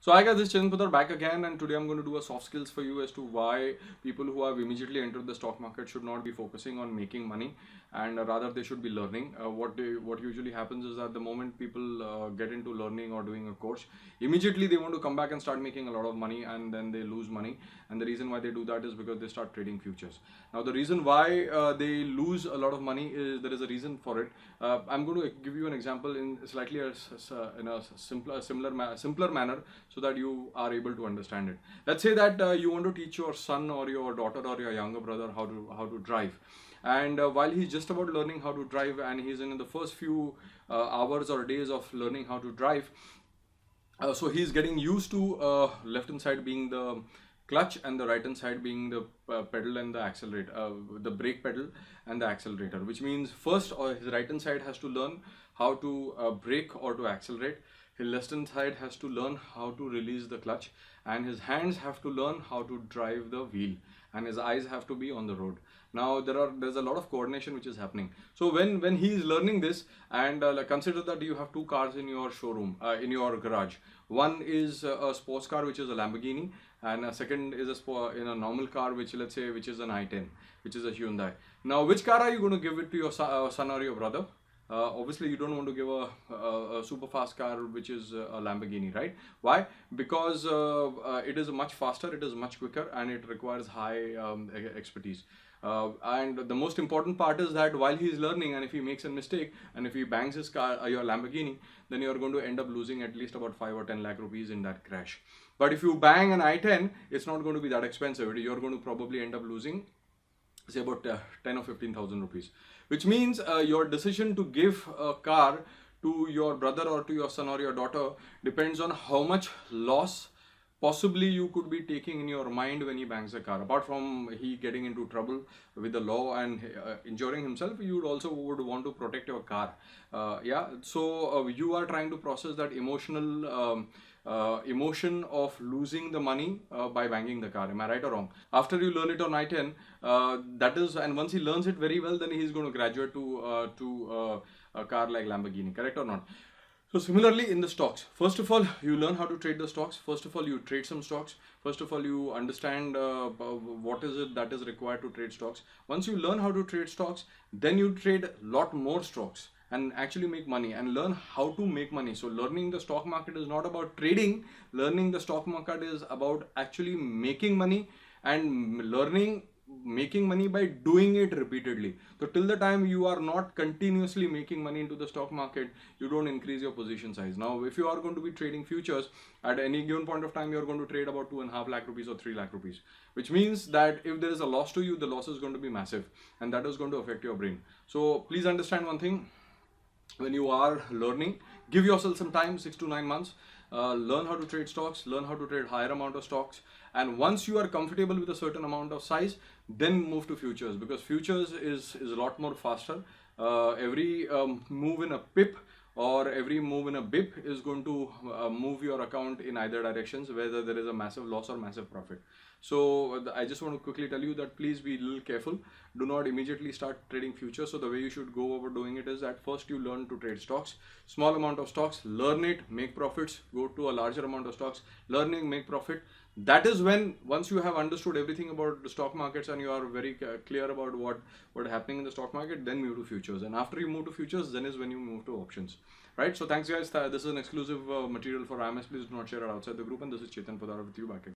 So I guess this is Chetan Pudar back again, and today I'm going to do a soft skills for you as to why people who have immediately entered the stock market should not be focusing on making money, and rather they should be learning. What usually happens is that the moment people get into learning or doing a course, immediately they want to come back and start making a lot of money, and then they lose money. And the reason why they do that is because they start trading futures. Now the reason why they lose a lot of money is there is a reason for it. I'm going to give you an example in slightly in a simpler manner so that you are able to understand it. Let's say that you want to teach your son or your daughter or your younger brother how to drive, and while he's just about learning how to drive and he's in the first few hours or days of learning how to drive, so he's getting used to left hand side being the clutch and the right hand side being the pedal and the accelerator, the brake pedal and the accelerator, which means first his right hand side has to learn how to brake or to accelerate. His left hand side has to learn how to release the clutch, and his hands have to learn how to drive the wheel, and his eyes have to be on the road. Now there's a lot of coordination which is happening. So when he is learning this, and like, consider that you have two cars in your showroom, in your garage. One is a sports car which is a Lamborghini, and a second is a normal car which, let's say, which is an i10, which is a Hyundai. Now which car are you going to give it to your son or your brother? Obviously you don't want to give a super fast car which is a Lamborghini, right? Why? Because it is much faster, it is much quicker, and it requires high expertise. And the most important part is that while he is learning, and if he makes a mistake and if he bangs his car, your Lamborghini, then you are going to end up losing at least about 5 or 10 lakh rupees in that crash. But if you bang an i10, it's not going to be that expensive. You're going to probably end up losing, say, about 10 or 15,000 rupees, which means your decision to give a car to your brother or to your son or your daughter depends on how much loss possibly you could be taking in your mind when he bangs the car. Apart from he getting into trouble with the law and injuring himself, you would also would want to protect your car. Yeah, so you are trying to process that emotion of losing the money by banging the car. Am I right or wrong? After you learn it on i10, that is, and once he learns it very well, then he's going to graduate to a car like Lamborghini. Correct or not? So similarly in the stocks, first of all, you learn how to trade the stocks. First of all, you trade some stocks. First of all, you understand what is it that is required to trade stocks. Once you learn how to trade stocks, then you trade lot more stocks and actually make money and learn how to make money. So learning the stock market is not about trading. Learning the stock market is about actually making money, and learning making money by doing it repeatedly. So till the time you are not continuously making money into the stock market, you don't increase your position size. Now if you are going to be trading futures, at any given point of time you are going to trade about 2.5 lakh rupees or 3 lakh rupees, which means that if there is a loss to you, the loss is going to be massive, and that is going to affect your brain. So please understand one thing: when you are learning, give yourself some time, 6 to 9 months. Learn how to trade stocks, learn how to trade higher amount of stocks, and once you are comfortable with a certain amount of size, then move to futures, because futures is a lot more faster. Every move in a pip or every move in a bip is going to move your account in either directions, whether there is a massive loss or massive profit. So I just want to quickly tell you that please be a little careful. Do not immediately start trading futures. So the way you should go over doing it is that first you learn to trade stocks, small amount of stocks, learn it, make profits, go to a larger amount of stocks, learning, make profit. That is when, once you have understood everything about the stock markets and you are very clear about what happening in the stock market, then move to futures. And after you move to futures, then is when you move to options, right? So thanks guys. This is an exclusive material for IMS. Please do not share it outside the group, and this is Chetan Padar with you back again.